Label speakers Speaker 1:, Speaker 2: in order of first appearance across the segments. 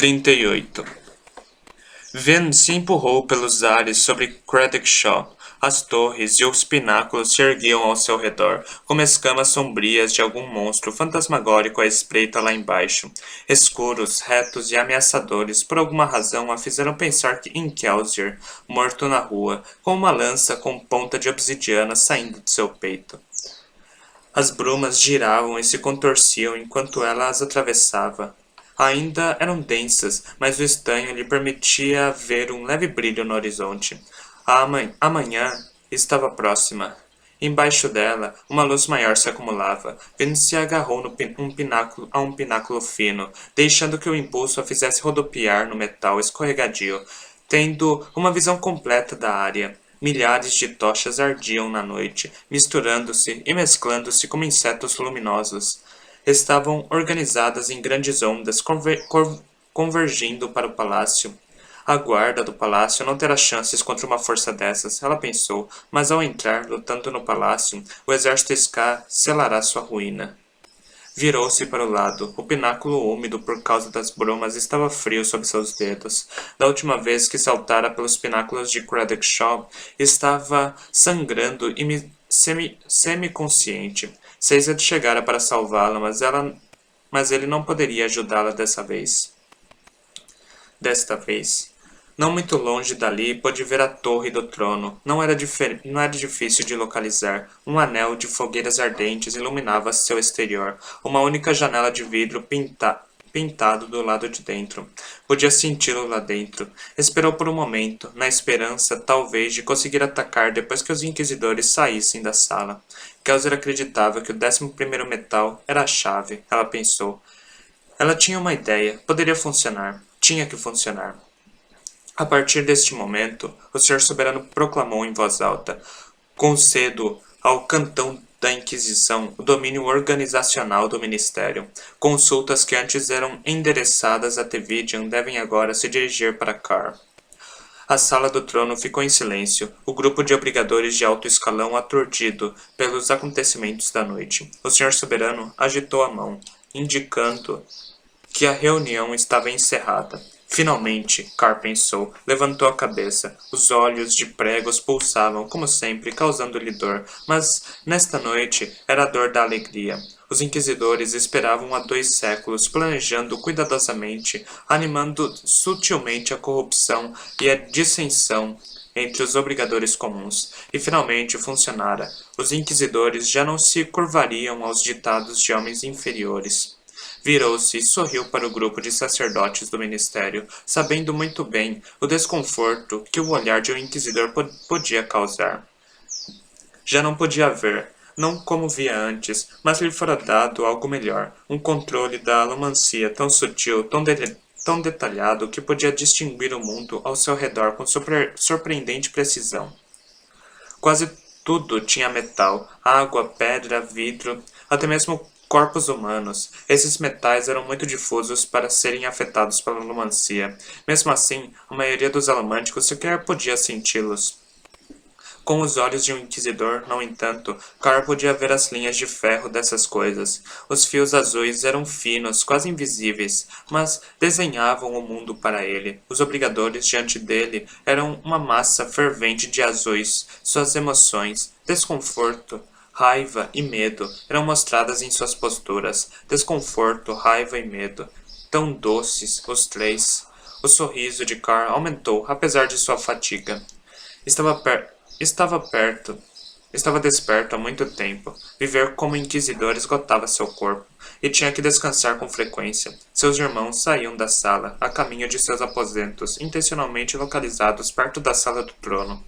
Speaker 1: 38. Vendo se empurrou pelos ares sobre Craddockshaw. As torres e os pináculos se erguiam ao seu redor, como escamas sombrias de algum monstro fantasmagórico à espreita lá embaixo. Escuros, retos e ameaçadores, por alguma razão a fizeram pensar em Kelsier, morto na rua, com uma lança com ponta de obsidiana saindo de seu peito. As brumas giravam e se contorciam enquanto ela as atravessava. Ainda eram densas, mas o estanho lhe permitia ver um leve brilho no horizonte. A manhã estava próxima. Embaixo dela, uma luz maior se acumulava. Vênus se agarrou a um pináculo fino, deixando que o impulso a fizesse rodopiar no metal escorregadio, tendo uma visão completa da área. Milhares de tochas ardiam na noite, misturando-se e mesclando-se como insetos luminosos. Estavam organizadas em grandes ondas, convergindo para o palácio. A guarda do palácio não terá chances contra uma força dessas, ela pensou, mas ao entrar, lutando no palácio, o exército Ska selará sua ruína. Virou-se para o lado. O pináculo úmido por causa das brumas estava frio sob seus dedos. Da última vez que saltara pelos pináculos de Craddockshaw, estava sangrando e semi-consciente. Sazed chegara para salvá-la, mas ele não poderia ajudá-la desta vez. Não muito longe dali, pôde ver a torre do trono. Não era difícil de localizar. Um anel de fogueiras ardentes iluminava seu exterior. Uma única janela de vidro pintado do lado de dentro. Podia senti-lo lá dentro. Esperou por um momento, na esperança, talvez, de conseguir atacar depois que os inquisidores saíssem da sala. Kelsier acreditava que o 11º metal era a chave, ela pensou. Ela tinha uma ideia. Poderia funcionar. Tinha que funcionar. A partir deste momento, o Senhor Soberano proclamou em voz alta: concedo ao cantão da Inquisição o domínio organizacional do Ministério. Consultas que antes eram endereçadas a Tevidian devem agora se dirigir para Kar. A sala do trono ficou em silêncio, o grupo de obrigadores de alto escalão aturdido pelos acontecimentos da noite. O Senhor Soberano agitou a mão, indicando que a reunião estava encerrada. Finalmente, Kar pensou, levantou a cabeça. Os olhos de pregos pulsavam, como sempre, causando-lhe dor, mas nesta noite era a dor da alegria. Os inquisidores esperavam há 2 séculos, planejando cuidadosamente, animando sutilmente a corrupção e a dissensão entre os obrigadores comuns, e finalmente funcionara. Os inquisidores já não se curvariam aos ditados de homens inferiores. Virou-se e sorriu para o grupo de sacerdotes do ministério, sabendo muito bem o desconforto que o olhar de um inquisidor podia causar. Já não podia ver, não como via antes, mas lhe fora dado algo melhor, um controle da alomancia tão sutil, tão detalhado que podia distinguir o mundo ao seu redor com surpreendente precisão. Quase tudo tinha metal, água, pedra, vidro, até mesmo corpos humanos. Esses metais eram muito difusos para serem afetados pela alomancia. Mesmo assim, a maioria dos alomânticos sequer podia senti-los. Com os olhos de um inquisidor, no entanto, Kar podia ver as linhas de ferro dessas coisas. Os fios azuis eram finos, quase invisíveis, mas desenhavam o mundo para ele. Os obrigadores diante dele eram uma massa fervente de azuis. Suas emoções, desconforto, raiva e medo eram mostradas em suas posturas. Desconforto, raiva e medo. Tão doces, os 3. O sorriso de Kar aumentou, apesar de sua fadiga. Estava desperto há muito tempo. Viver como inquisidor esgotava seu corpo, e tinha que descansar com frequência. Seus irmãos saíam da sala, a caminho de seus aposentos, intencionalmente localizados perto da sala do trono.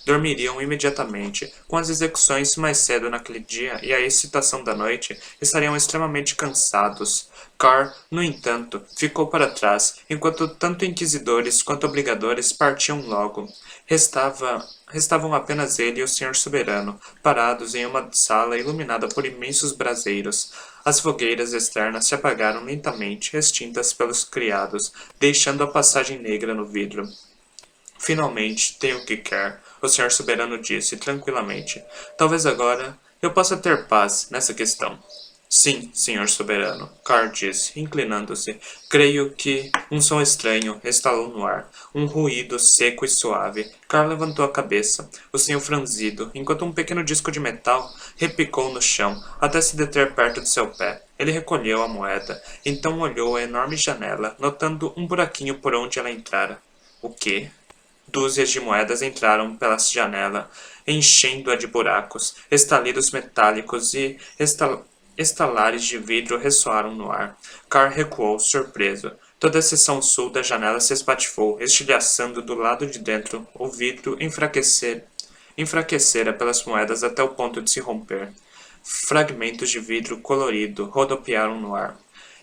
Speaker 1: Dormiriam imediatamente. Com as execuções mais cedo naquele dia e a excitação da noite, estariam extremamente cansados. Kar, no entanto, ficou para trás, enquanto tanto inquisidores quanto obrigadores partiam logo. Restavam apenas ele e o Senhor Soberano, parados em uma sala iluminada por imensos braseiros. As fogueiras externas se apagaram lentamente, extintas pelos criados, deixando a passagem negra no vidro. Finalmente, tenho o que quer, o Senhor Soberano disse tranquilamente. Talvez agora eu possa ter paz nessa questão. Sim, senhor soberano, Carr disse, inclinando-se. Creio que um som estranho estalou no ar. Um ruído seco e suave. Carr levantou a cabeça, o senhor franzido, enquanto um pequeno disco de metal repicou no chão, até se deter perto de seu pé. Ele recolheu a moeda, então olhou a enorme janela, notando um buraquinho por onde ela entrara. O quê? Dúzias de moedas entraram pela janela, enchendo-a de buracos. Estalidos metálicos e estalares de vidro ressoaram no ar. Carr recuou, surpreso. Toda a seção sul da janela se espatifou, estilhaçando do lado de dentro. O vidro enfraquecera pelas moedas até o ponto de se romper. Fragmentos de vidro colorido rodopiaram no ar,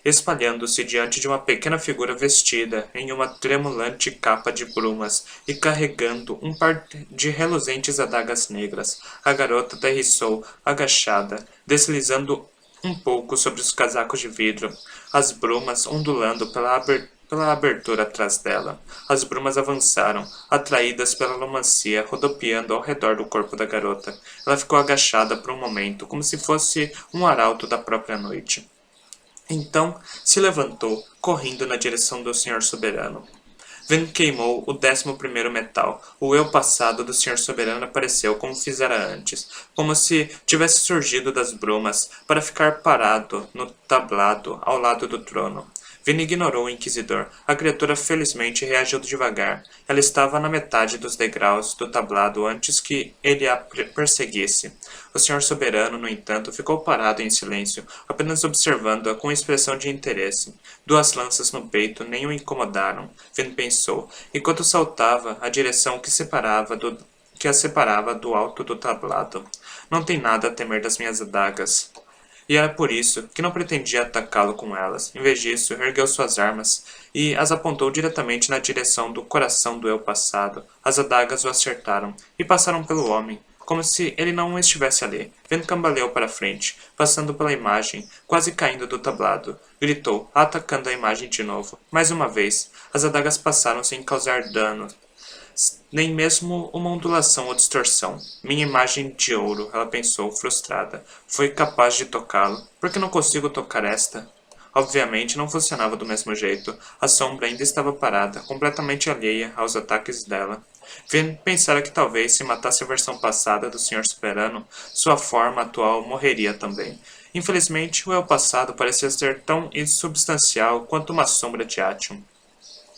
Speaker 1: espalhando-se diante de uma pequena figura vestida em uma tremulante capa de brumas e carregando um par de reluzentes adagas negras. A garota aterrissou, agachada, deslizando um pouco sobre os casacos de vidro, as brumas ondulando pela abertura atrás dela. As brumas avançaram, atraídas pela lumancia, rodopiando ao redor do corpo da garota. Ela ficou agachada por um momento, como se fosse um arauto da própria noite. Então se levantou, correndo na direção do senhor soberano. Ven queimou o 11º metal. O eu passado do senhor soberano apareceu como fizera antes, como se tivesse surgido das brumas, para ficar parado no tablado ao lado do trono. Vin ignorou o inquisidor. A criatura felizmente reagiu devagar. Ela estava na metade dos degraus do tablado antes que ele a perseguisse. O senhor soberano, no entanto, ficou parado em silêncio, apenas observando-a com expressão de interesse. Duas lanças no peito nem o incomodaram, Vin pensou, enquanto saltava a direção que a separava do alto do tablado. Não tem nada a temer das minhas adagas. E era por isso que não pretendia atacá-lo com elas. Em vez disso, ergueu suas armas e as apontou diretamente na direção do coração do eu passado. As adagas o acertaram e passaram pelo homem, como se ele não estivesse ali. Vendo cambaleou para frente, passando pela imagem, quase caindo do tablado. Gritou, atacando a imagem de novo. Mais uma vez, as adagas passaram sem causar dano, nem mesmo uma ondulação ou distorção. Minha imagem de ouro, ela pensou, frustrada. Foi capaz de tocá-lo. Por que não consigo tocar esta? Obviamente não funcionava do mesmo jeito. A sombra ainda estava parada, completamente alheia aos ataques dela. Vin pensara que talvez, se matasse a versão passada do Senhor Soberano, sua forma atual morreria também. Infelizmente, o eu passado parecia ser tão insubstancial quanto uma sombra de Atium.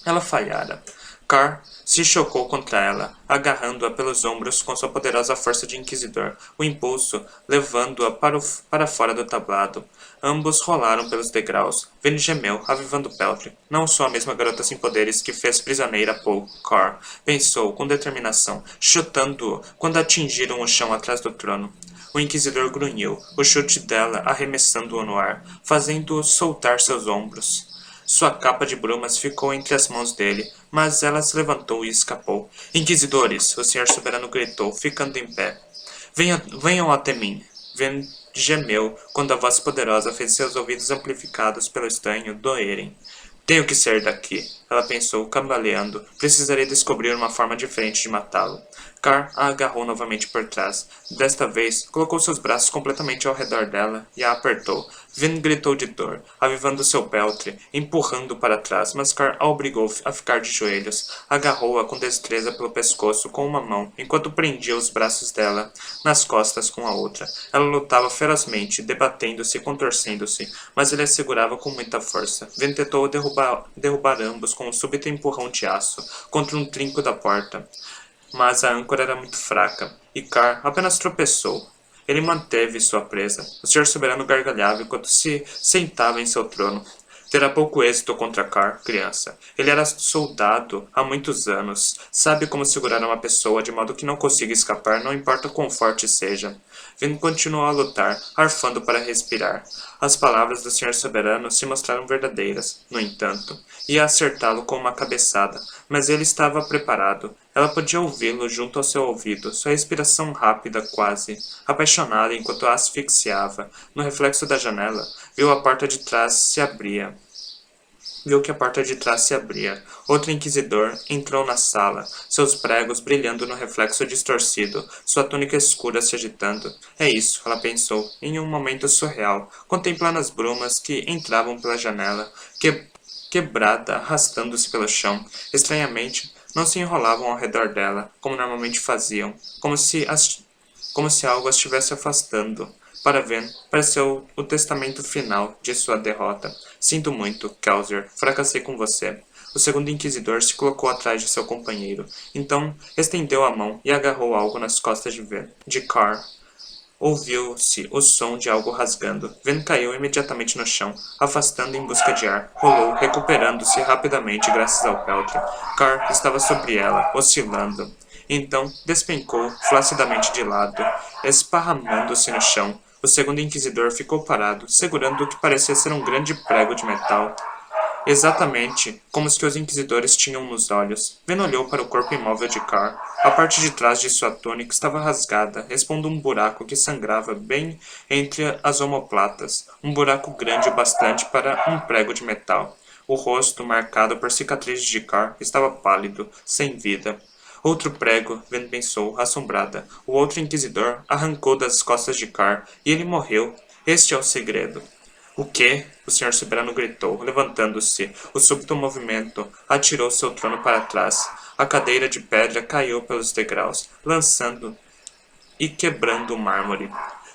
Speaker 1: Ela falhara. Carr se chocou contra ela, agarrando-a pelos ombros com sua poderosa força de inquisidor, o impulso levando-a para fora do tablado. Ambos rolaram pelos degraus. Vin gemeu, avivando o peltre. Não sou a mesma garota sem poderes que fez prisioneira Paul, Carr pensou com determinação, chutando-o quando atingiram o chão atrás do trono. O inquisidor grunhiu, o chute dela arremessando-o no ar, fazendo-o soltar seus ombros. Sua capa de brumas ficou entre as mãos dele, mas ela se levantou e escapou. Inquisidores! O senhor soberano gritou, ficando em pé. Venham até mim. Ven gemeu quando a voz poderosa fez seus ouvidos amplificados pelo estanho doerem. Tenho que sair daqui, ela pensou, cambaleando. Precisarei descobrir uma forma diferente de matá-lo. Carr a agarrou novamente por trás. Desta vez, colocou seus braços completamente ao redor dela e a apertou. Vin gritou de dor, avivando seu peltre, empurrando para trás, mas Carr a obrigou a ficar de joelhos. Agarrou-a com destreza pelo pescoço com uma mão, enquanto prendia os braços dela nas costas com a outra. Ela lutava ferozmente, debatendo-se e contorcendo-se, mas ele a segurava com muita força. Vin tentou derrubar ambos com um súbito empurrão de aço contra um trinco da porta. Mas a âncora era muito fraca, e Carr apenas tropeçou. Ele manteve sua presa. O senhor soberano gargalhava enquanto se sentava em seu trono. Terá pouco êxito contra Carr, criança. Ele era soldado há muitos anos. Sabe como segurar uma pessoa de modo que não consiga escapar, não importa quão forte seja. Vin continuou a lutar, arfando para respirar. As palavras do senhor soberano se mostraram verdadeiras, no entanto. Ia acertá-lo com uma cabeçada, mas ele estava preparado. Ela podia ouvi-lo junto ao seu ouvido, sua respiração rápida quase, apaixonada enquanto a asfixiava. No reflexo da janela, viu a porta de trás se abria. viu que a porta de trás se abria. Outro inquisidor entrou na sala, seus pregos brilhando no reflexo distorcido, sua túnica escura se agitando. É isso, ela pensou, em um momento surreal, contemplando as brumas que entravam pela janela, quebrada, arrastando-se pelo chão. Estranhamente, não se enrolavam ao redor dela, como normalmente faziam, como se algo as estivesse afastando. Para Ven, pareceu o testamento final de sua derrota. Sinto muito, Kelsier, fracassei com você. O segundo inquisidor se colocou atrás de seu companheiro. Então, estendeu a mão e agarrou algo nas costas de Ven. De Carr. Ouviu-se o som de algo rasgando. Ven caiu imediatamente no chão, afastando em busca de ar. Rolou, recuperando-se rapidamente graças ao peltre. Carr estava sobre ela, oscilando. Então, despencou flacidamente de lado, esparramando-se no chão. O segundo inquisidor ficou parado, segurando o que parecia ser um grande prego de metal. Exatamente como os que os inquisidores tinham nos olhos. Ven olhou para o corpo imóvel de Carr. A parte de trás de sua túnica estava rasgada, expondo um buraco que sangrava bem entre as omoplatas. Um buraco grande o bastante para um prego de metal. O rosto, marcado por cicatrizes de Carr, estava pálido, sem vida. Outro prego, Ven pensou, assombrada. O outro inquisidor arrancou das costas de Carr e ele morreu. Este é o segredo. O quê? O Senhor Soberano gritou, levantando-se. O súbito movimento atirou seu trono para trás. A cadeira de pedra caiu pelos degraus, lançando e quebrando o mármore.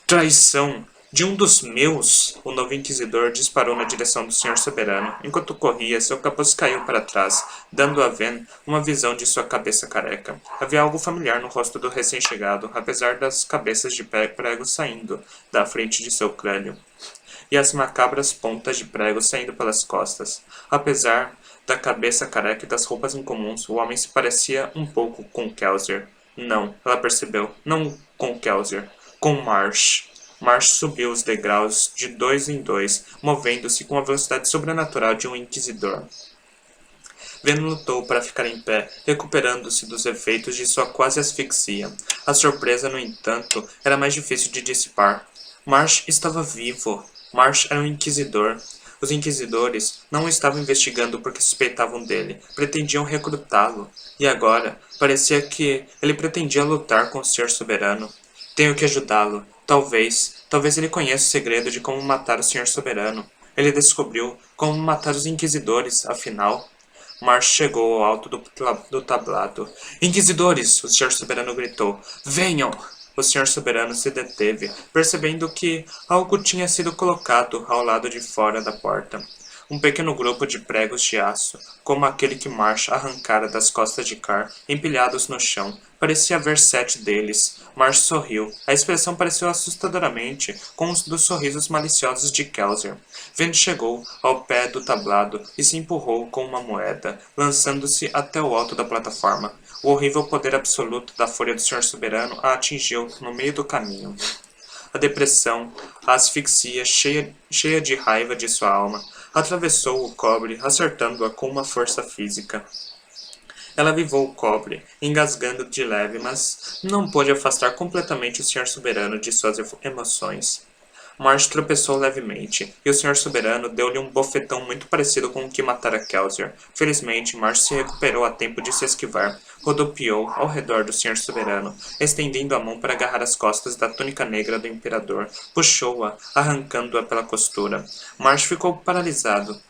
Speaker 1: Traição! De um dos meus! O novo inquisidor disparou na direção do Senhor Soberano. Enquanto corria, seu capuz caiu para trás, dando a Ven uma visão de sua cabeça careca. Havia algo familiar no rosto do recém-chegado, apesar das cabeças de prego saindo da frente de seu crânio e as macabras pontas de prego saindo pelas costas. Apesar da cabeça careca e das roupas incomuns, o homem se parecia um pouco com Kelsier. Não, ela percebeu, não com Kelsier, com Marsh. Marsh subiu os degraus de dois em dois, movendo-se com a velocidade sobrenatural de um inquisidor. Ven lutou para ficar em pé, recuperando-se dos efeitos de sua quase asfixia. A surpresa, no entanto, era mais difícil de dissipar. Marsh estava vivo. Marsh era um inquisidor. Os inquisidores não o estavam investigando porque suspeitavam dele, pretendiam recrutá-lo. E agora, parecia que ele pretendia lutar com o Senhor Soberano. Tenho que ajudá-lo. Talvez ele conheça o segredo de como matar o Senhor Soberano. Ele descobriu como matar os inquisidores, afinal. Marsh chegou ao alto do tablado. Inquisidores! O Senhor Soberano gritou. Venham! O Senhor Soberano se deteve, percebendo que algo tinha sido colocado ao lado de fora da porta. Um pequeno grupo de pregos de aço, como aquele que Marsh arrancara das costas de Carr, empilhados no chão. Parecia haver 7 deles. Marsh sorriu. A expressão pareceu assustadoramente com os dos sorrisos maliciosos de Kelsier. Ven chegou ao pé do tablado e se empurrou com uma moeda, lançando-se até o alto da plataforma. O horrível poder absoluto da fúria do Senhor Soberano a atingiu no meio do caminho. A depressão, a asfixia cheia de raiva de sua alma, atravessou o cobre, acertando-a com uma força física. Ela avivou o cobre, engasgando de leve, mas não pôde afastar completamente o Senhor Soberano de suas emoções. Marsh tropeçou levemente, e o Senhor Soberano deu-lhe um bofetão muito parecido com o que matara Kelsier. Felizmente, Marsh se recuperou a tempo de se esquivar. Rodopiou ao redor do Senhor Soberano, estendendo a mão para agarrar as costas da túnica negra do Imperador. Puxou-a, arrancando-a pela costura. Marsh ficou paralisado.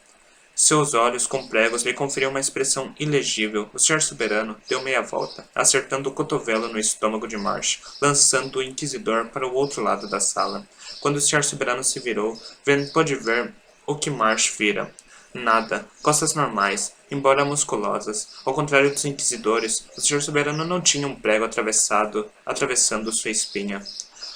Speaker 1: Seus olhos com pregos lhe conferiam uma expressão ilegível. O Senhor Soberano deu meia volta, acertando o cotovelo no estômago de Marsh, lançando o Inquisidor para o outro lado da sala. Quando o Senhor Soberano se virou, Ven pôde ver o que Marsh vira. Nada. Costas normais, embora musculosas. Ao contrário dos Inquisidores, o Senhor Soberano não tinha um prego atravessando sua espinha.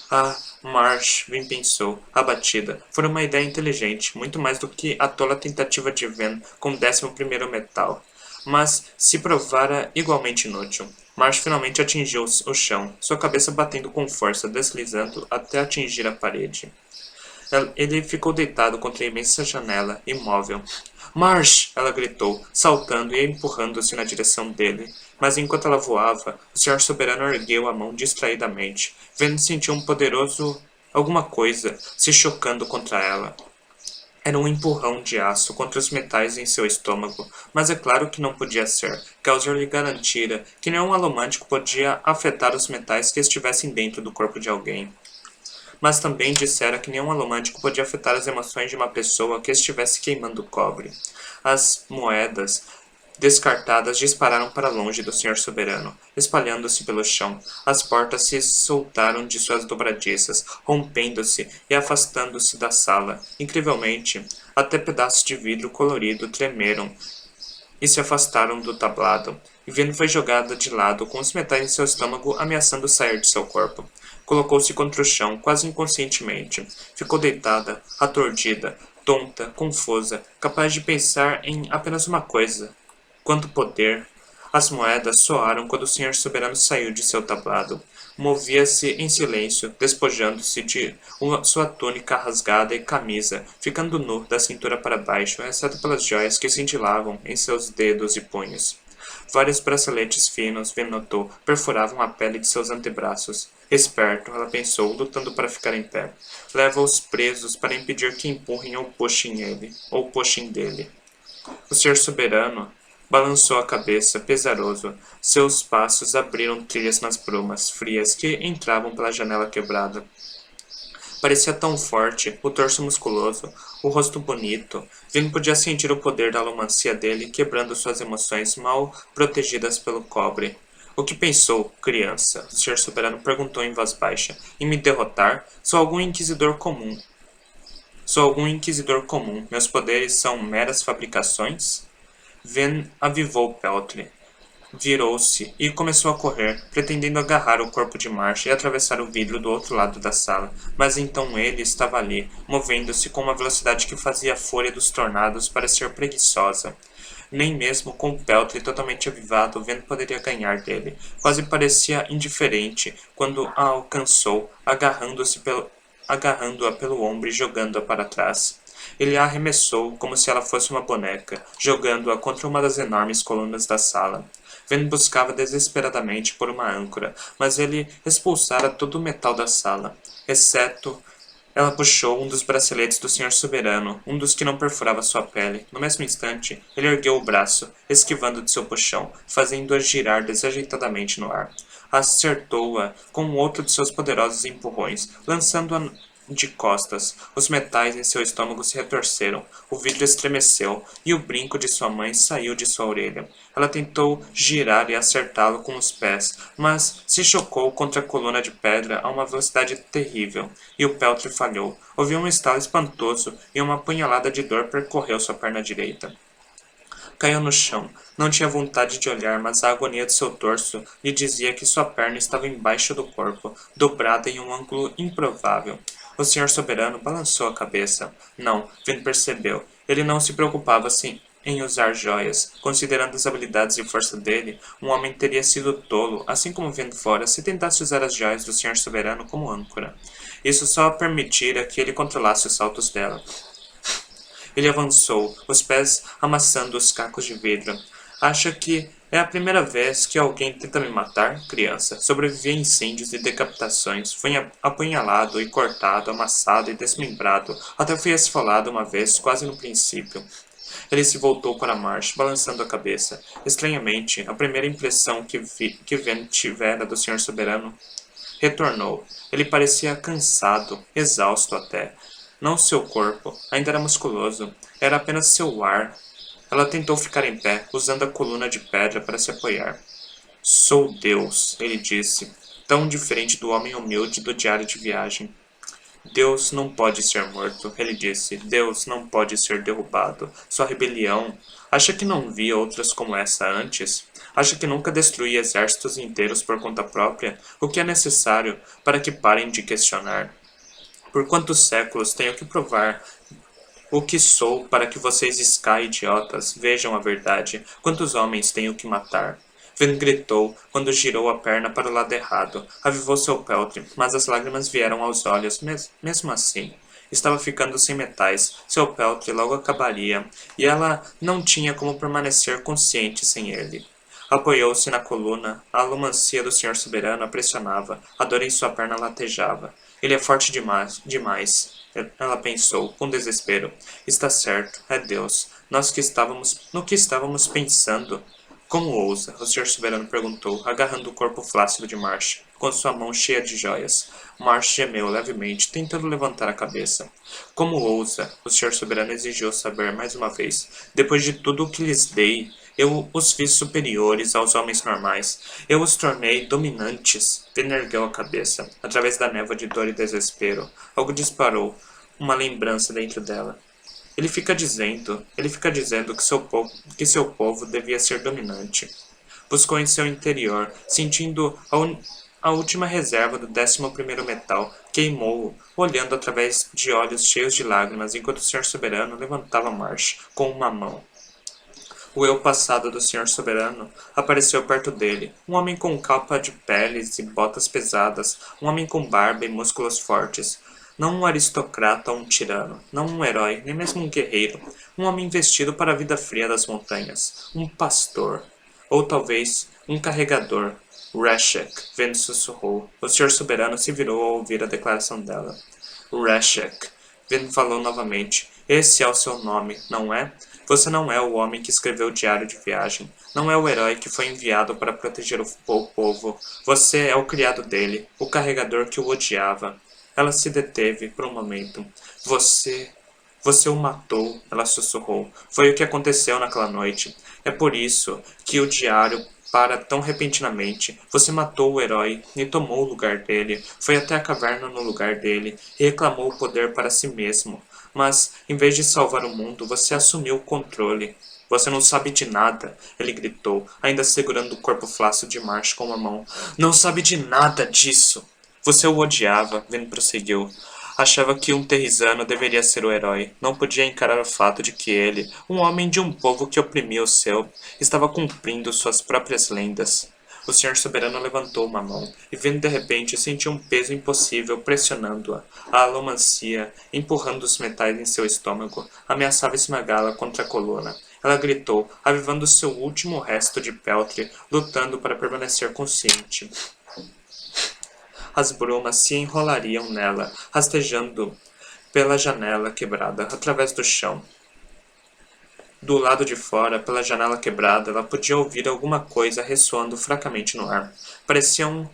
Speaker 1: Ah, Marsh, Vin pensou, abatida. Fora uma ideia inteligente, muito mais do que a tola tentativa de Ven com o 11º metal. Mas se provara igualmente inútil. Marsh finalmente atingiu o chão, sua cabeça batendo com força, deslizando até atingir a parede. Ele ficou deitado contra a imensa janela, imóvel. Marsh! Ela gritou, saltando e empurrando-se na direção dele. Mas enquanto ela voava, o Senhor Soberano ergueu a mão distraidamente, vendo sentir um poderoso alguma coisa se chocando contra ela. Era um empurrão de aço contra os metais em seu estômago, mas é claro que não podia ser. Gauser lhe garantira que nenhum alomântico podia afetar os metais que estivessem dentro do corpo de alguém. Mas também dissera que nenhum alomântico podia afetar as emoções de uma pessoa que estivesse queimando cobre. As moedas descartadas dispararam para longe do senhor soberano, espalhando-se pelo chão. As portas se soltaram de suas dobradiças, rompendo-se e afastando-se da sala. Incrivelmente, até pedaços de vidro colorido tremeram e se afastaram do tablado. Viviane foi jogada de lado, com os metais em seu estômago ameaçando sair de seu corpo. Colocou-se contra o chão, quase inconscientemente. Ficou deitada, aturdida, tonta, confusa, capaz de pensar em apenas uma coisa: quanto poder! As moedas soaram quando o senhor soberano saiu de seu tablado. Movia-se em silêncio, despojando-se de sua túnica rasgada e camisa, ficando nu da cintura para baixo, exceto pelas joias que cintilavam em seus dedos e punhos. Vários braceletes finos, Ven notou, perfuravam a pele de seus antebraços. Esperto, ela pensou, lutando para ficar em pé. Leva-os presos para impedir que empurrem ou puxem dele. O senhor soberano balançou a cabeça, pesaroso. Seus passos abriram trilhas nas brumas frias que entravam pela janela quebrada. Parecia tão forte, o torso musculoso, o rosto bonito. Vin podia sentir o poder da alomancia dele quebrando suas emoções mal protegidas pelo cobre. O que pensou, criança? O senhor soberano perguntou em voz baixa. Em me derrotar? Sou algum inquisidor comum. Meus poderes são meras fabricações? Ven avivou Peltry. Virou-se e começou a correr, pretendendo agarrar o corpo de Marsh e atravessar o vidro do outro lado da sala. Mas então ele estava ali, movendo-se com uma velocidade que fazia a fúria dos tornados parecer preguiçosa. Nem mesmo com Peltry totalmente avivado, Ven poderia ganhar dele. Quase parecia indiferente quando a alcançou, agarrando-a pelo ombro e jogando-a para trás. Ele a arremessou como se ela fosse uma boneca, jogando-a contra uma das enormes colunas da sala. Ven buscava desesperadamente por uma âncora, mas ele expulsara todo o metal da sala, exceto... Ela puxou um dos braceletes do senhor soberano, um dos que não perfurava sua pele. No mesmo instante, ele ergueu o braço, esquivando de seu puxão, fazendo-a girar desajeitadamente no ar. Acertou-a com outro de seus poderosos empurrões, lançando-a de costas. Os metais em seu estômago se retorceram, o vidro estremeceu e o brinco de sua mãe saiu de sua orelha. Ela tentou girar e acertá-lo com os pés, mas se chocou contra a coluna de pedra a uma velocidade terrível, e o Peltry falhou. Ouviu um estalo espantoso e uma punhalada de dor percorreu sua perna direita. Caiu no chão. Não tinha vontade de olhar, mas a agonia de seu torso lhe dizia que sua perna estava embaixo do corpo, dobrada em um ângulo improvável. O senhor soberano balançou a cabeça. Não, Vin percebeu. Ele não se preocupava assim em usar joias. Considerando as habilidades e força dele, um homem teria sido tolo, assim como Vin fora, se tentasse usar as joias do senhor soberano como âncora. Isso só permitira que ele controlasse os saltos dela. Ele avançou, os pés amassando os cacos de vidro. Acha que é a primeira vez que alguém tenta me matar, criança? Sobrevivi a incêndios e decapitações. Fui apunhalado e cortado, amassado e desmembrado. Até fui esfolado uma vez, quase no princípio. Ele se voltou para Marsh, balançando a cabeça. Estranhamente, a primeira impressão que Ven tivera do Senhor Soberano retornou. Ele parecia cansado, exausto até. Não seu corpo, ainda era musculoso, era apenas seu ar. Ela tentou ficar em pé, usando a coluna de pedra para se apoiar. Sou Deus, ele disse, tão diferente do homem humilde do diário de viagem. Deus não pode ser morto, ele disse. Deus não pode ser derrubado. Sua rebelião. Acha que não via outras como essa antes? Acha que nunca destruí exércitos inteiros por conta própria? O que é necessário para que parem de questionar? Por quantos séculos tenho que provar o que sou para que vocês Sky idiotas vejam a verdade? Quantos homens tenho que matar? Ven gritou quando girou a perna para o lado errado. Avivou seu peltre, mas as lágrimas vieram aos olhos mesmo assim. Estava ficando sem metais, seu peltre logo acabaria, e ela não tinha como permanecer consciente sem ele. Apoiou-se na coluna, a alomancia do senhor soberano a pressionava, a dor em sua perna latejava. Ele é forte demais. Ela pensou, com desespero. Está certo, é Deus. No que estávamos pensando? Como ousa? O senhor soberano perguntou, agarrando o corpo flácido de Marsh, com sua mão cheia de joias. Marsh gemeu levemente, tentando levantar a cabeça. Como ousa? O senhor soberano exigiu saber mais uma vez. Depois de tudo o que lhes dei, eu os fiz superiores aos homens normais. Eu os tornei dominantes. Vina ergueu a cabeça. Através da névoa de dor e desespero, algo disparou. Uma lembrança dentro dela. Ele fica dizendo que seu povo devia ser dominante. Buscou em seu interior, sentindo a última reserva do 11º metal. Queimou-o, olhando através de olhos cheios de lágrimas, enquanto o Senhor Soberano levantava Marsh com uma mão. O eu passado do Senhor Soberano apareceu perto dele, um homem com capa de peles e botas pesadas, um homem com barba e músculos fortes. Não um aristocrata ou um tirano, não um herói, nem mesmo um guerreiro, um homem vestido para a vida fria das montanhas, um pastor, ou talvez um carregador. Reshek, vendo sussurrou. O Senhor Soberano se virou ao ouvir a declaração dela. Reshek, Vendo falou novamente. Esse é o seu nome, não é? Você não é o homem que escreveu o diário de viagem. Não é o herói que foi enviado para proteger o povo. Você é o criado dele, o carregador que o odiava. Ela se deteve por um momento. Você o matou, ela sussurrou. Foi o que aconteceu naquela noite. É por isso que o diário para tão repentinamente. Você matou o herói e tomou o lugar dele. Foi até a caverna no lugar dele e reclamou o poder para si mesmo. Mas, em vez de salvar o mundo, você assumiu o controle. Você não sabe de nada, ele gritou, ainda segurando o corpo flácido de Marsh com uma mão. Não sabe de nada disso. Você o odiava, Vin prosseguiu. Achava que um terrisano deveria ser o herói. Não podia encarar o fato de que ele, um homem de um povo que oprimia o seu, estava cumprindo suas próprias lendas. O senhor soberano levantou uma mão e, vendo de repente, sentiu um peso impossível pressionando-a. A alomancia, empurrando os metais em seu estômago, ameaçava esmagá-la contra a coluna. Ela gritou, avivando seu último resto de peltre, lutando para permanecer consciente. As brumas se enrolariam nela, rastejando pela janela quebrada, através do chão. Do lado de fora, pela janela quebrada, ela podia ouvir alguma coisa ressoando fracamente no ar. Pareciam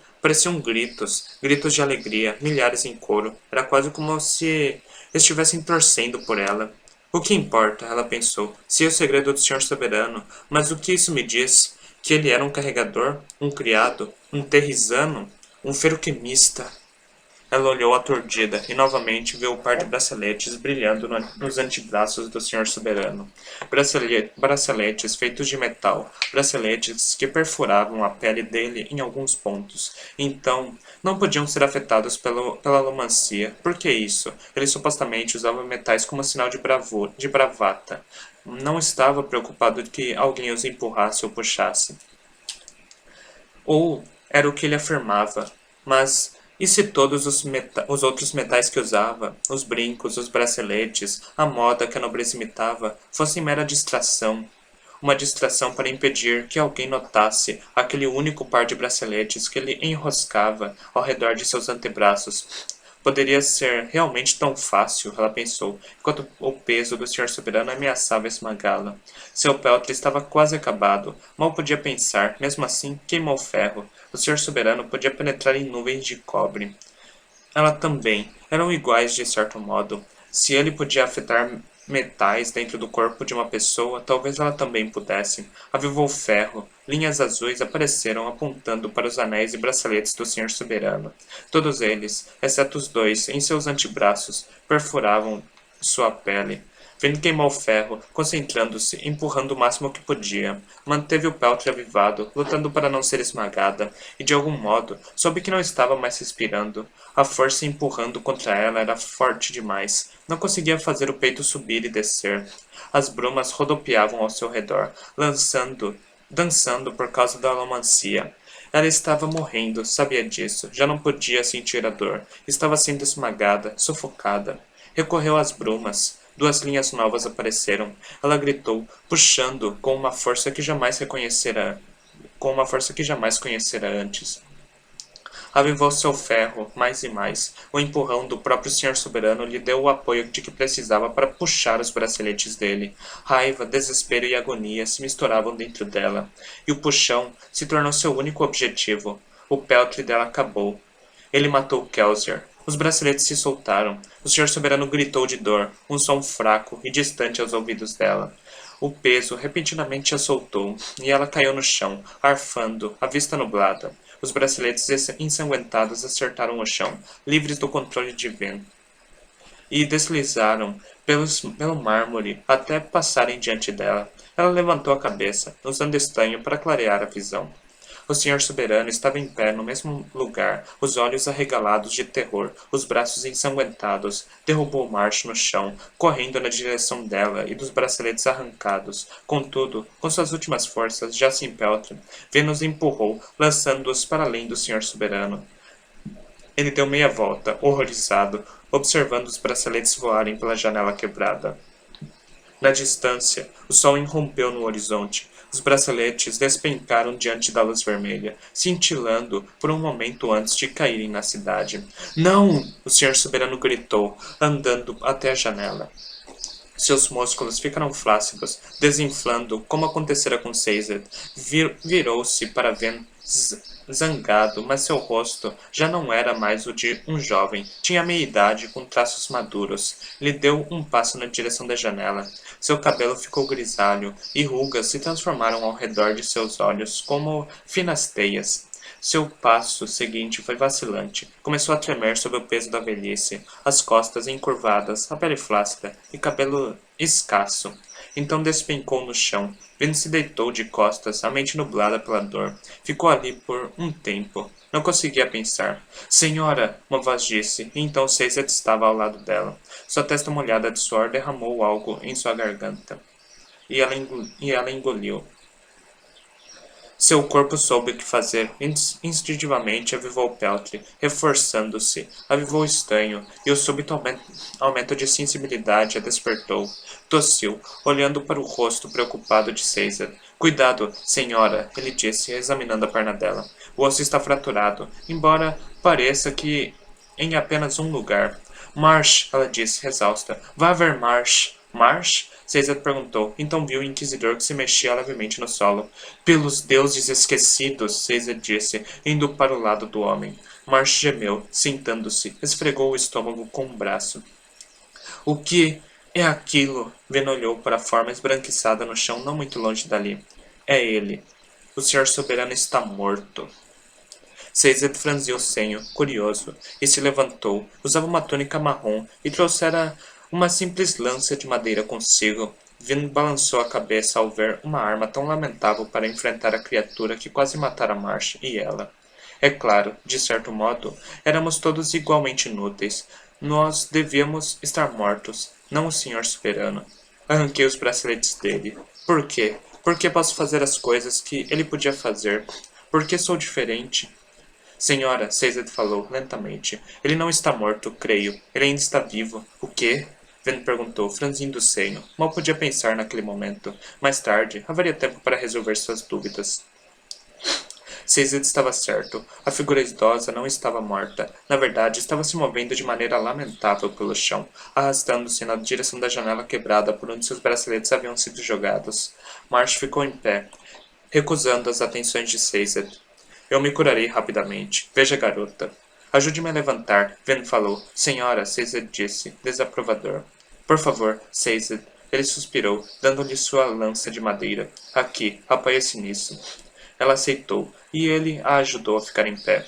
Speaker 1: gritos de alegria, milhares em coro. Era quase como se estivessem torcendo por ela. O que importa, ela pensou, se é o segredo do Senhor Soberano, mas o que isso me diz? Que ele era um carregador, um criado, um terrisano, um feruquimista. Ela olhou aturdida e novamente viu o par de braceletes brilhando nos antebraços do Senhor Soberano. Braceletes feitos de metal, braceletes que perfuravam a pele dele em alguns pontos. Então, não podiam ser afetados pela alomancia. Por que isso? Ele supostamente usava metais como sinal de bravata. Não estava preocupado de que alguém os empurrasse ou puxasse. Ou era o que ele afirmava. Mas e se todos os outros metais que usava, os brincos, os braceletes, a moda que a nobreza imitava, fossem mera distração? Uma distração para impedir que alguém notasse aquele único par de braceletes que ele enroscava ao redor de seus antebraços. Poderia ser realmente tão fácil, ela pensou, enquanto o peso do Senhor Soberano ameaçava esmagá-la. Seu peltre estava quase acabado. Mal podia pensar, mesmo assim, queimou o ferro. O Senhor Soberano podia penetrar em nuvens de cobre. Ela também. Eram iguais de certo modo. Se ele podia afetar metais dentro do corpo de uma pessoa, talvez ela também pudesse. Avivou o ferro. Linhas azuis apareceram apontando para os anéis e braceletes do Senhor Soberano. Todos eles, exceto os dois, em seus antebraços, perfuravam sua pele. Vendo queimou o ferro, concentrando-se, empurrando o máximo que podia. Manteve o peltre avivado, lutando para não ser esmagada, e de algum modo, soube que não estava mais respirando. A força empurrando contra ela era forte demais. Não conseguia fazer o peito subir e descer. As brumas rodopiavam ao seu redor, dançando por causa da alomancia. Ela estava morrendo, sabia disso. Já não podia sentir a dor. Estava sendo esmagada, sufocada. Recorreu às brumas. Duas linhas novas apareceram. Ela gritou, puxando com uma força que jamais conhecera antes. Avivou seu ferro, mais e mais. O empurrão do próprio senhor soberano lhe deu o apoio de que precisava para puxar os braceletes dele. Raiva, desespero e agonia se misturavam dentro dela, e o puxão se tornou seu único objetivo. O peltre dela acabou. Ele matou Kelsier. Os braceletes se soltaram. O senhor soberano gritou de dor, um som fraco e distante aos ouvidos dela. O peso repentinamente a soltou, e ela caiu no chão, arfando, a vista nublada. Os braceletes ensanguentados acertaram o chão, livres do controle de Ven, e deslizaram pelo mármore até passarem diante dela. Ela levantou a cabeça, usando estanho para clarear a visão. O senhor soberano estava em pé no mesmo lugar, os olhos arregalados de terror, os braços ensanguentados. Derrubou Marsh no chão, correndo na direção dela e dos braceletes arrancados. Contudo, com suas últimas forças, já sem peltre, Venus empurrou, lançando-os para além do senhor soberano. Ele deu meia volta, horrorizado, observando os braceletes voarem pela janela quebrada. Na distância, o sol irrompeu no horizonte. Os braceletes despencaram diante da luz vermelha, cintilando por um momento antes de caírem na cidade. Não! O senhor soberano gritou, andando até a janela. Seus músculos ficaram flácidos, desinflando, como acontecera com Caesar. Virou-se para Ven zangado, mas seu rosto já não era mais o de um jovem. Tinha meia-idade, com traços maduros. Ele deu um passo na direção da janela. Seu cabelo ficou grisalho, e rugas se transformaram ao redor de seus olhos como finas teias. Seu passo seguinte foi vacilante. Começou a tremer sob o peso da velhice, as costas encurvadas, a pele flácida e cabelo escasso. Então despencou no chão. Vendo se deitou de costas, a mente nublada pela dor. Ficou ali por um tempo. Não conseguia pensar. Senhora! Uma voz disse, e então Caesar estava ao lado dela. Sua testa molhada de suor derramou algo em sua garganta. E ela engoliu. Seu corpo soube o que fazer. Instintivamente avivou o peltre, reforçando-se. Avivou o estanho, e o súbito aumento de sensibilidade a despertou. Tossiu, olhando para o rosto preocupado de Caesar. Cuidado, senhora, ele disse, examinando a perna dela. O osso está fraturado, embora pareça que em apenas um lugar. Marsh, ela disse, exausta. Vá ver Marsh. Marsh? Caesar perguntou. Então viu o inquisidor que se mexia levemente no solo. Pelos deuses esquecidos, Caesar disse, indo para o lado do homem. Marsh gemeu, sentando-se, esfregou o estômago com um braço. O que é aquilo? Ven olhou para a forma esbranquiçada no chão não muito longe dali. É ele. O senhor soberano está morto. Caesar franziu o senho, curioso, e se levantou. Usava uma túnica marrom e trouxera uma simples lança de madeira consigo. Vin balançou a cabeça ao ver uma arma tão lamentável para enfrentar a criatura que quase matara Marsh e ela. É claro, de certo modo, éramos todos igualmente inúteis. Nós devíamos estar mortos, não o senhor soberano. Arranquei os braceletes dele. Por quê? Por que posso fazer as coisas que ele podia fazer? Por que sou diferente? Senhora, Caesar falou lentamente. Ele não está morto, creio. Ele ainda está vivo. O quê? Ven perguntou, franzindo o senho. Mal podia pensar naquele momento. Mais tarde, haveria tempo para resolver suas dúvidas. Caesar estava certo. A figura idosa não estava morta. Na verdade, estava se movendo de maneira lamentável pelo chão, arrastando-se na direção da janela quebrada por onde seus braceletes haviam sido jogados. Marsh ficou em pé, recusando as atenções de Caesar. Eu me curarei rapidamente. Veja, garota. Ajude-me a levantar, Ven falou. Senhora, Caesar disse, desaprovador. Por favor, Caesar. Ele suspirou, dando-lhe sua lança de madeira. Aqui, apoie-se nisso. Ela aceitou, e ele a ajudou a ficar em pé.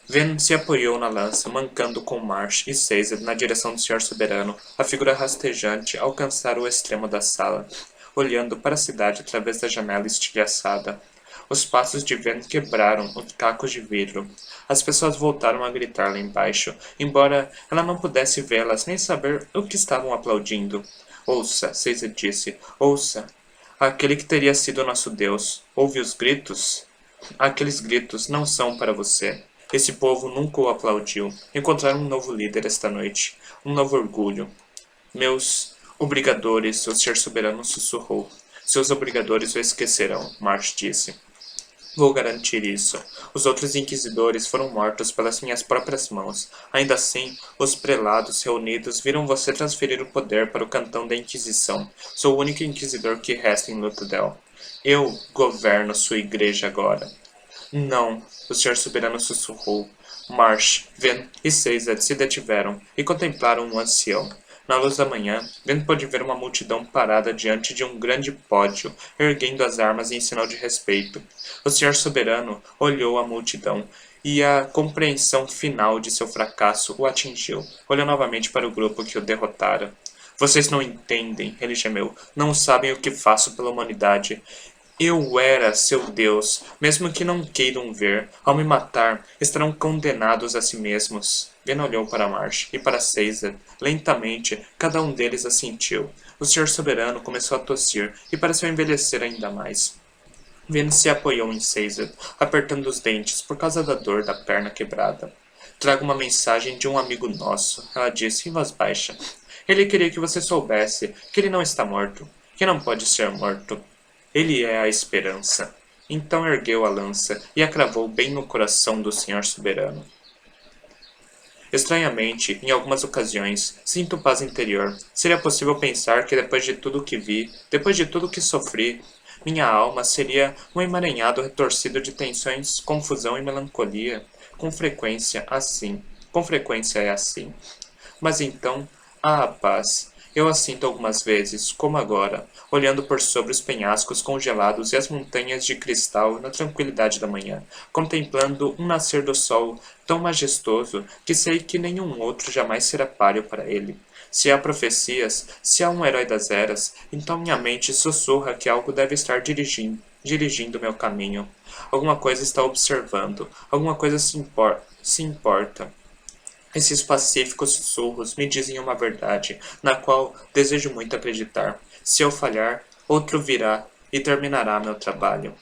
Speaker 1: Ven se apoiou na lança, mancando com Marsh e Caesar na direção do senhor soberano. A figura rastejante alcançara o extremo da sala, olhando para a cidade através da janela estilhaçada. Os passos de Ven quebraram os cacos de vidro. As pessoas voltaram a gritar lá embaixo, embora ela não pudesse vê-las nem saber o que estavam aplaudindo. Ouça, Caesar disse, ouça. Aquele que teria sido nosso Deus. Ouve os gritos? Aqueles gritos não são para você. Esse povo nunca o aplaudiu. Encontraram um novo líder esta noite. Um novo orgulho. Meus obrigadores, o ser soberano sussurrou. Seus obrigadores o esquecerão, Marsh disse. Vou garantir isso. Os outros inquisidores foram mortos pelas minhas próprias mãos. Ainda assim, os prelados reunidos viram você transferir o poder para o cantão da Inquisição. Sou o único inquisidor que resta em Luthadel. Eu governo sua igreja agora. Não, o senhor soberano sussurrou. Marsh, Ven e Caesar se detiveram e contemplaram um ancião. Na luz da manhã, Ven pôde ver uma multidão parada diante de um grande pódio, erguendo as armas em sinal de respeito. O senhor soberano olhou a multidão e a compreensão final de seu fracasso o atingiu. Olhou novamente para o grupo que o derrotara. Vocês não entendem, ele gemeu. Não sabem o que faço pela humanidade. Eu era seu Deus, mesmo que não queiram ver. Ao me matar, estarão condenados a si mesmos. Ben olhou para Marsh e para Caesar. Lentamente, cada um deles assentiu. O senhor soberano começou a tossir e pareceu envelhecer ainda mais. Ben se apoiou em Caesar, apertando os dentes por causa da dor da perna quebrada. Trago uma mensagem de um amigo nosso, ela disse em voz baixa. Ele queria que você soubesse que ele não está morto, que não pode ser morto. Ele é a esperança. Então ergueu a lança e a cravou bem no coração do senhor soberano. Estranhamente, em algumas ocasiões, sinto paz interior. Seria possível pensar que depois de tudo que vi, depois de tudo que sofri, minha alma seria um emaranhado retorcido de tensões, confusão e melancolia. Com frequência assim. Com frequência é assim. Mas então, há a paz. Eu a sinto algumas vezes, como agora, olhando por sobre os penhascos congelados e as montanhas de cristal na tranquilidade da manhã, contemplando um nascer do sol tão majestoso que sei que nenhum outro jamais será páreo para ele. Se há profecias, se há um herói das eras, então minha mente sussurra que algo deve estar dirigindo meu caminho. Alguma coisa está observando, alguma coisa se importa. Esses pacíficos sussurros me dizem uma verdade, na qual desejo muito acreditar. Se eu falhar, outro virá e terminará meu trabalho.